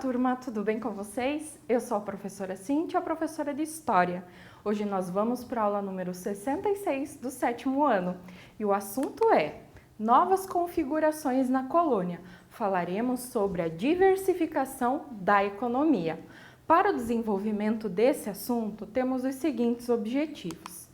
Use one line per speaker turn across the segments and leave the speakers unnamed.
turma, tudo bem com vocês? Eu sou a professora Cíntia, professora de História. Hoje nós vamos para a aula número 66 do 7º ano e o assunto é Novas configurações na colônia. Falaremos sobre a diversificação da economia. Para o desenvolvimento desse assunto, temos os seguintes objetivos: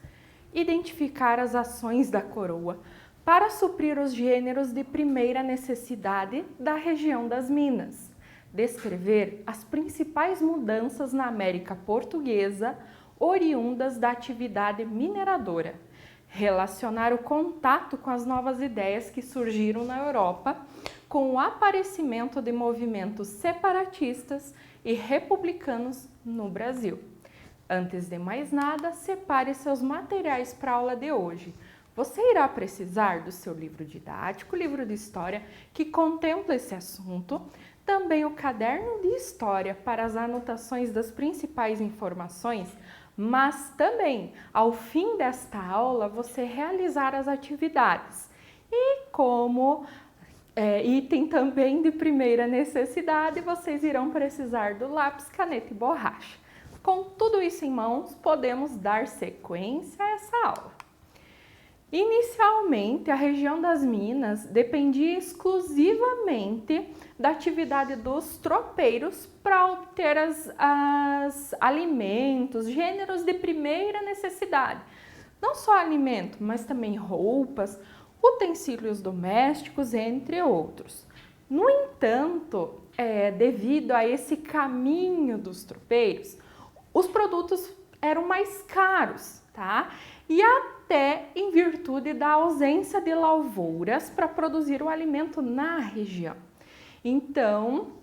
identificar as ações da coroa para suprir os gêneros de primeira necessidade da região das Minas, descrever as principais mudanças na América Portuguesa oriundas da atividade mineradora, relacionar o contato com as novas ideias que surgiram na Europa com o aparecimento de movimentos separatistas e republicanos no Brasil. Antes de mais nada, separe seus materiais para a aula de hoje. Você irá precisar do seu livro didático, livro de história, que contempla esse assunto, também o caderno de história para as anotações das principais informações, mas também, ao fim desta aula, você realizar as atividades. E como item também de primeira necessidade, vocês irão precisar do lápis, caneta e borracha. Com tudo isso em mãos, podemos dar sequência a essa aula. Inicialmente, a região das Minas dependia exclusivamente da atividade dos tropeiros para obter alimentos, gêneros de primeira necessidade. Não só alimento, mas também roupas, utensílios domésticos, entre outros. No entanto, devido a esse caminho dos tropeiros, os produtos eram mais caros, tá? E até em virtude da ausência de lavouras para produzir o alimento na região. Então,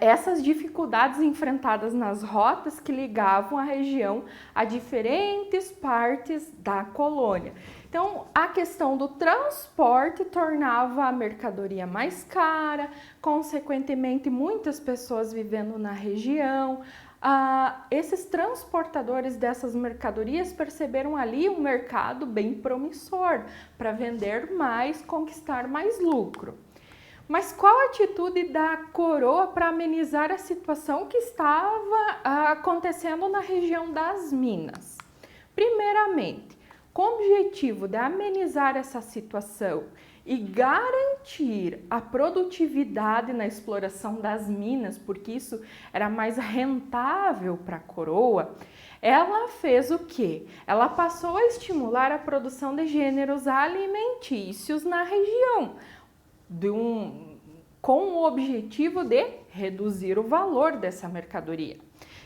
essas dificuldades enfrentadas nas rotas que ligavam a região a diferentes partes da colônia. Então, a questão do transporte tornava a mercadoria mais cara, consequentemente, muitas pessoas vivendo na região. Esses transportadores dessas mercadorias perceberam ali um mercado bem promissor para vender mais, conquistar mais lucro. Mas qual a atitude da coroa para amenizar a situação que estava acontecendo na região das Minas? Primeiramente, com o objetivo de amenizar essa situação e garantir a produtividade na exploração das minas, porque isso era mais rentável para a coroa, ela fez o quê? Ela passou a estimular a produção de gêneros alimentícios na região, com o objetivo de reduzir o valor dessa mercadoria.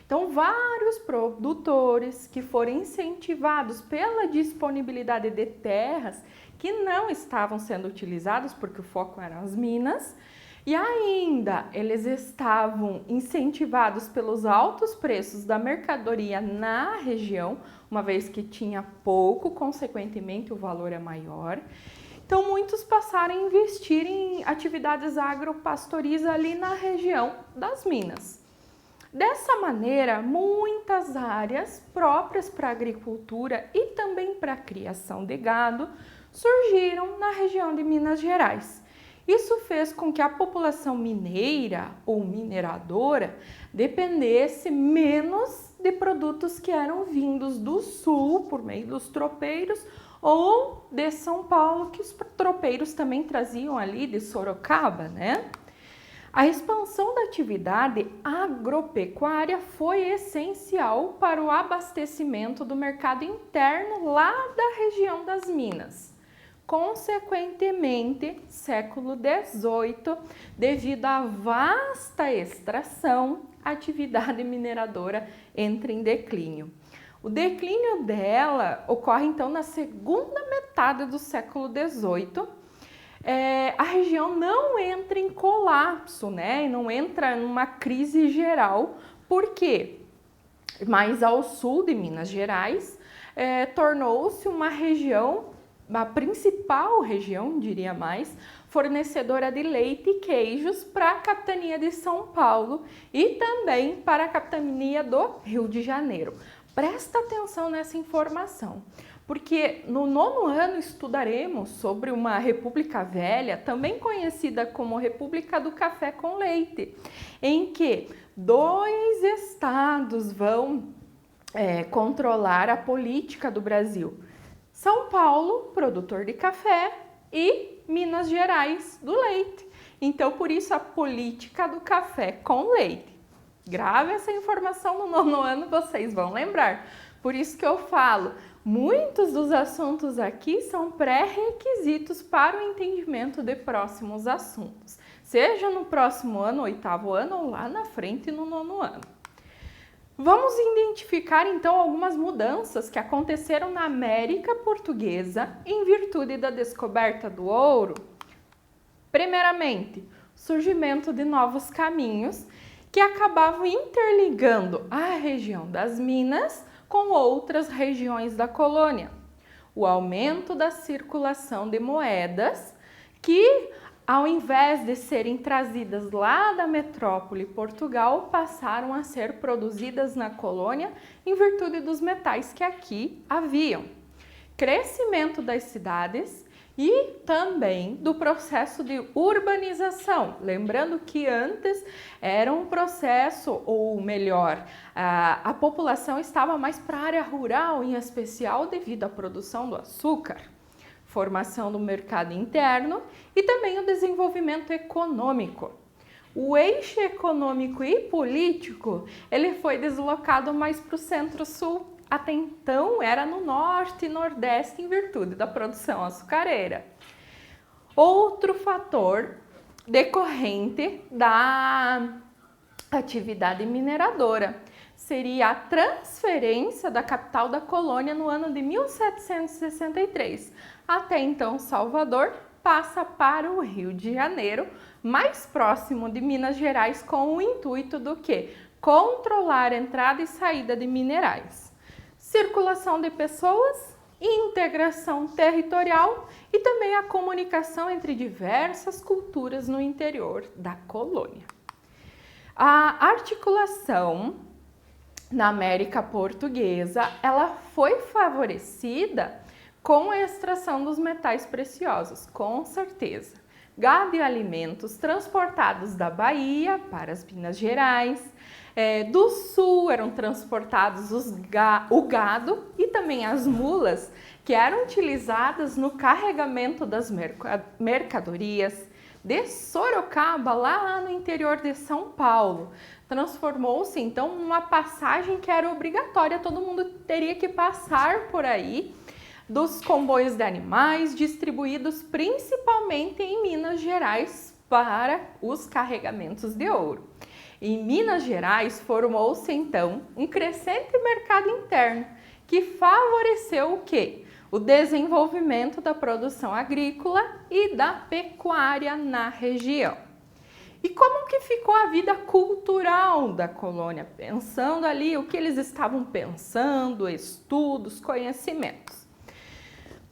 Então, vários produtores que foram incentivados pela disponibilidade de terras que não estavam sendo utilizadas, porque o foco eram as minas, e ainda eles estavam incentivados pelos altos preços da mercadoria na região, uma vez que tinha pouco, consequentemente o valor é maior. Então, muitos passaram a investir em atividades agropastoris ali na região das Minas. Dessa maneira, muitas áreas próprias para a agricultura e também para a criação de gado surgiram na região de Minas Gerais. Isso fez com que a população mineira ou mineradora dependesse menos de produtos que eram vindos do sul, por meio dos tropeiros, ou de São Paulo, que os tropeiros também traziam ali de Sorocaba, né? A expansão da atividade agropecuária foi essencial para o abastecimento do mercado interno lá da região das Minas. Consequentemente, século XVIII, devido à vasta extração, a atividade mineradora entra em declínio. O declínio dela ocorre então na segunda metade do século XVIII. A região não entra em colapso, né? Não entra numa crise geral, porque mais ao sul de Minas Gerais tornou-se uma região, a principal região, diria mais, fornecedora de leite e queijos para a capitania de São Paulo e também para a capitania do Rio de Janeiro. Presta atenção nessa informação. porque no nono ano estudaremos sobre uma República Velha, também conhecida como República do Café com Leite, em que 2 estados vão controlar a política do Brasil. São Paulo, produtor de café, e Minas Gerais, do leite. Então, por isso, a política do café com leite. Grave essa informação no nono ano, vocês vão lembrar. Por isso que eu falo, muitos dos assuntos aqui são pré-requisitos para o entendimento de próximos assuntos. Seja no próximo ano, 8º ano, ou lá na frente no nono ano. Vamos identificar então algumas mudanças que aconteceram na América Portuguesa em virtude da descoberta do ouro. Primeiramente, surgimento de novos caminhos que acabavam interligando a região das Minas com outras regiões da colônia. O aumento da circulação de moedas que, ao invés de serem trazidas lá da metrópole Portugal, passaram a ser produzidas na colônia em virtude dos metais que aqui haviam. Crescimento das cidades e também do processo de urbanização. Lembrando que antes era um processo, ou melhor, a população estava mais para a área rural, em especial devido à produção do açúcar. Formação do mercado interno e também o desenvolvimento econômico. O eixo econômico e político, ele foi deslocado mais para o centro-sul. Até então era no norte e nordeste em virtude da produção açucareira. Outro fator decorrente da atividade mineradora seria a transferência da capital da colônia no ano de 1763. Até então, Salvador passa para o Rio de Janeiro, mais próximo de Minas Gerais, com o intuito do quê? Controlar a entrada e saída de minerais. Circulação de pessoas, integração territorial e também a comunicação entre diversas culturas no interior da colônia. A articulação na América Portuguesa, ela foi favorecida com a extração dos metais preciosos, com certeza. Gado e alimentos transportados da Bahia para as Minas Gerais, do sul eram transportados o gado e também as mulas, que eram utilizadas no carregamento das mercadorias. De Sorocaba, lá no interior de São Paulo, transformou-se então numa passagem que era obrigatória, todo mundo teria que passar por aí, dos comboios de animais distribuídos principalmente em Minas Gerais para os carregamentos de ouro. Em Minas Gerais formou-se então um crescente mercado interno que favoreceu o quê? O desenvolvimento da produção agrícola e da pecuária na região. E como que ficou a vida cultural da colônia? Pensando ali o que eles estavam pensando, estudos, conhecimentos.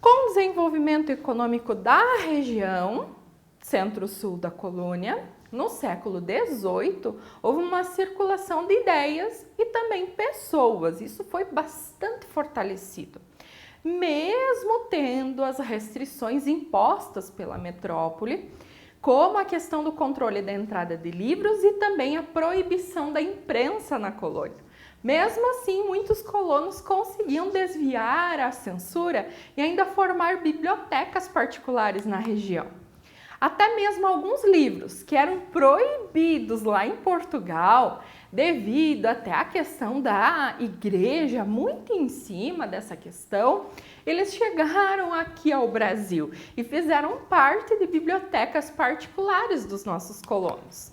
Com o desenvolvimento econômico da região, centro-sul da colônia, no século XVIII, houve uma circulação de ideias e também pessoas. Isso foi bastante fortalecido. Mesmo tendo as restrições impostas pela metrópole, como a questão do controle da entrada de livros e também a proibição da imprensa na colônia. Mesmo assim, muitos colonos conseguiam desviar a censura e ainda formar bibliotecas particulares na região. Até mesmo alguns livros que eram proibidos lá em Portugal, devido até à questão da igreja, muito em cima dessa questão, eles chegaram aqui ao Brasil e fizeram parte de bibliotecas particulares dos nossos colonos.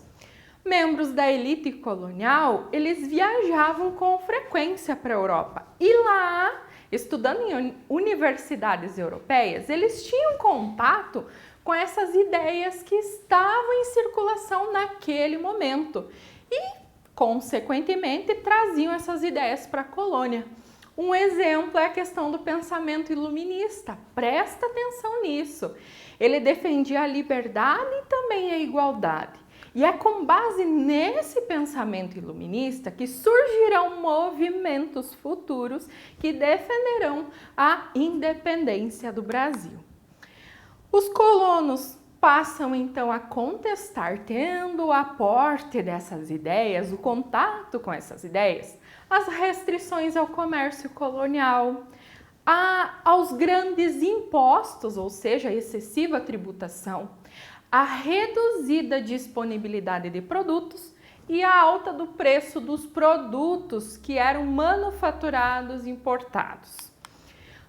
Membros da elite colonial, eles viajavam com frequência para a Europa e lá, estudando em universidades europeias, eles tinham contato com essas ideias que estavam em circulação naquele momento e, consequentemente, traziam essas ideias para a colônia. Um exemplo é a questão do pensamento iluminista. Presta atenção nisso. Ele defendia a liberdade e também a igualdade. E é com base nesse pensamento iluminista que surgirão movimentos futuros que defenderão a independência do Brasil. Os colonos passam então a contestar, tendo o aporte dessas ideias, o contato com essas ideias, as restrições ao comércio colonial, aos grandes impostos, ou seja, a excessiva tributação, a reduzida disponibilidade de produtos e a alta do preço dos produtos que eram manufaturados e importados.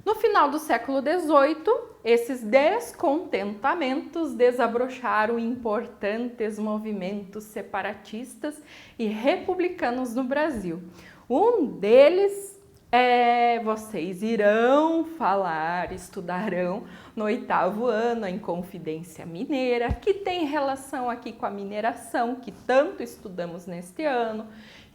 No final do século XVIII, esses descontentamentos desabrocharam importantes movimentos separatistas e republicanos no Brasil. Um deles vocês irão falar, estudarão no 8º ano, a Inconfidência Mineira, que tem relação aqui com a mineração, que tanto estudamos neste ano,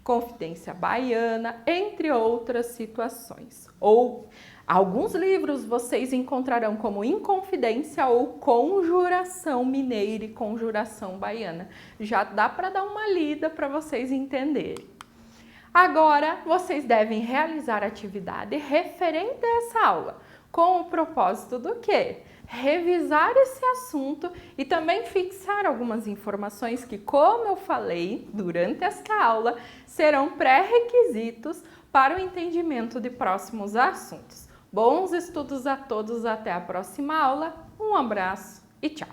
Confidência Baiana, entre outras situações. Ou alguns livros vocês encontrarão como Inconfidência ou Conjuração Mineira e Conjuração Baiana. Já dá para dar uma lida para vocês entenderem. Agora, vocês devem realizar a atividade referente a essa aula, com o propósito do quê? Revisar esse assunto e também fixar algumas informações que, como eu falei durante esta aula, serão pré-requisitos para o entendimento de próximos assuntos. Bons estudos a todos, até a próxima aula, um abraço e tchau!